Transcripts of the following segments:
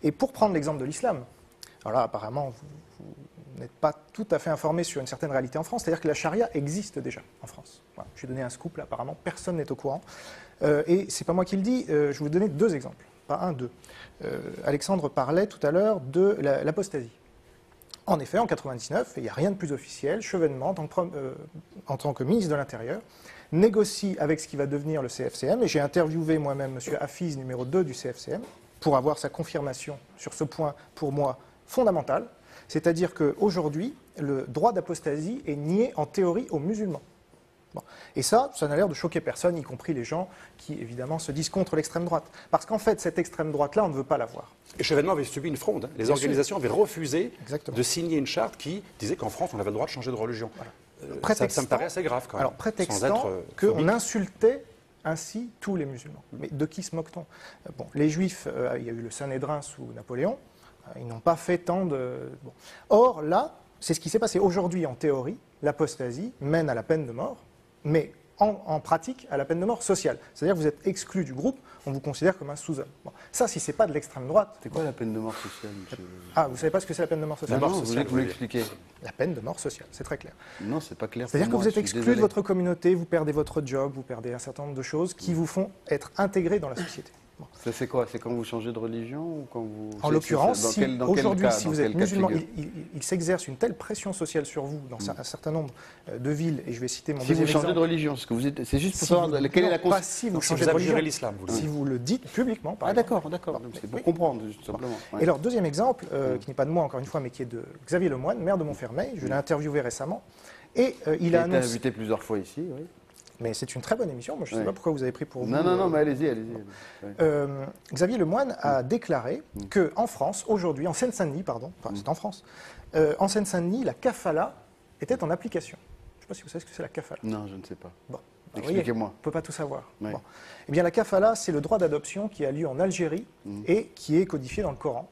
Et pour prendre l'exemple de l'islam, alors là, apparemment, vous n'êtes pas tout à fait informé sur une certaine réalité en France, c'est-à-dire que la charia existe déjà en France. Voilà, j'ai donné un scoop là, apparemment, personne n'est au courant. Et c'est pas moi qui le dis, je vais vous donner deux exemples, pas un, deux. Alexandre parlait tout à l'heure de l'apostasie. En effet, en 1999, il n'y a rien de plus officiel, Chevènement, en tant que ministre de l'Intérieur, négocie avec ce qui va devenir le CFCM, et j'ai interviewé moi-même M. Hafiz, numéro 2 du CFCM, pour avoir sa confirmation sur ce point, pour moi, fondamental, c'est-à-dire qu'aujourd'hui, le droit d'apostasie est nié en théorie aux musulmans. Bon. Et ça n'a l'air de choquer personne, y compris les gens qui, évidemment, se disent contre l'extrême droite. Parce qu'en fait, cette extrême droite-là, on ne veut pas l'avoir. Et Chevènement avait subi une fronde. Les organisations avaient refusé de signer une charte qui disait qu'en France, on avait le droit de changer de religion. Voilà. Ça me paraît assez grave, quand même. Alors, prétextant qu'on insultait ainsi tous les musulmans. Mais de qui se moque-t-on? Bon, les Juifs, il y a eu le Sanhédrin sous Napoléon, ils n'ont pas fait tant de... Bon. Or, là, c'est ce qui s'est passé. Aujourd'hui, en théorie, l'apostasie mène à la peine de mort, mais en pratique, à la peine de mort sociale. C'est-à-dire que vous êtes exclu du groupe, on vous considère comme un sous-homme. Bon. Ça, si ce n'est pas de l'extrême droite... C'est quoi la peine de mort sociale, monsieur? Ah, vous ne savez pas ce que c'est la peine de mort sociale? Non, vous voulez que vous l'expliquiez? La peine de mort sociale, c'est très clair. Non, c'est pas clair. C'est-à-dire que vous êtes exclu de votre communauté, vous perdez votre job, vous perdez un certain nombre de choses qui vous font être intégré dans la société. Bon. Ça c'est quoi? C'est quand vous changez de religion ou quand vous... En l'occurrence, aujourd'hui, si vous êtes musulman, il s'exerce une telle pression sociale sur vous dans un certain nombre de villes, et je vais citer mon deuxième exemple. Si vous changez de religion, c'est juste pour savoir quelle est la conséquence. Si vous changez de religion, l'islam, si vous le dites publiquement, par exemple. D'accord. C'est pour comprendre, tout simplement. Et alors, deuxième exemple, qui n'est pas de moi encore une fois, mais qui est de Xavier Lemoine, maire de Montfermeil, je l'ai interviewé récemment, et il a annoncé... été invité plusieurs fois ici, oui. Mais c'est une très bonne émission. Moi, je ne sais pas pourquoi vous avez pris pour vous. Non, mais allez-y. Xavier Lemoine a déclaré qu'en France, aujourd'hui, en Seine-Saint-Denis, c'est en France, en Seine-Saint-Denis, la kafala était en application. Je ne sais pas si vous savez ce que c'est la kafala. Non, je ne sais pas. Bon, expliquez-moi. On ne peut pas tout savoir. Oui. Bon. Eh bien, la kafala, c'est le droit d'adoption qui a lieu en Algérie et qui est codifié dans le Coran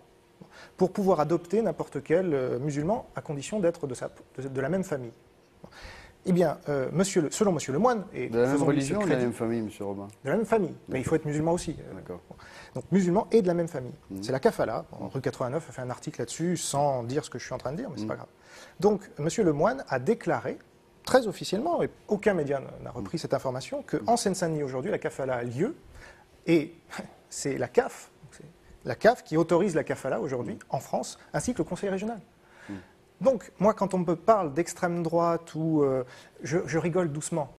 pour pouvoir adopter n'importe quel musulman à condition d'être de la même famille. Eh bien, selon M. Lemoine... Et de la même religion ou de la même famille, M. Robin? De la même famille, mais il faut être musulman aussi. D'accord. Donc, musulman et de la même famille. C'est la kafala. Rue 89 a fait un article là-dessus sans dire ce que je suis en train de dire, mais c'est pas grave. Donc, M. Lemoine a déclaré, très officiellement, et aucun média n'a repris cette information, qu'en Seine-Saint-Denis aujourd'hui, la kafala a lieu, et c'est la CAF qui autorise la kafala aujourd'hui en France, ainsi que le Conseil régional. Donc, moi, quand on me parle d'extrême droite, je rigole doucement.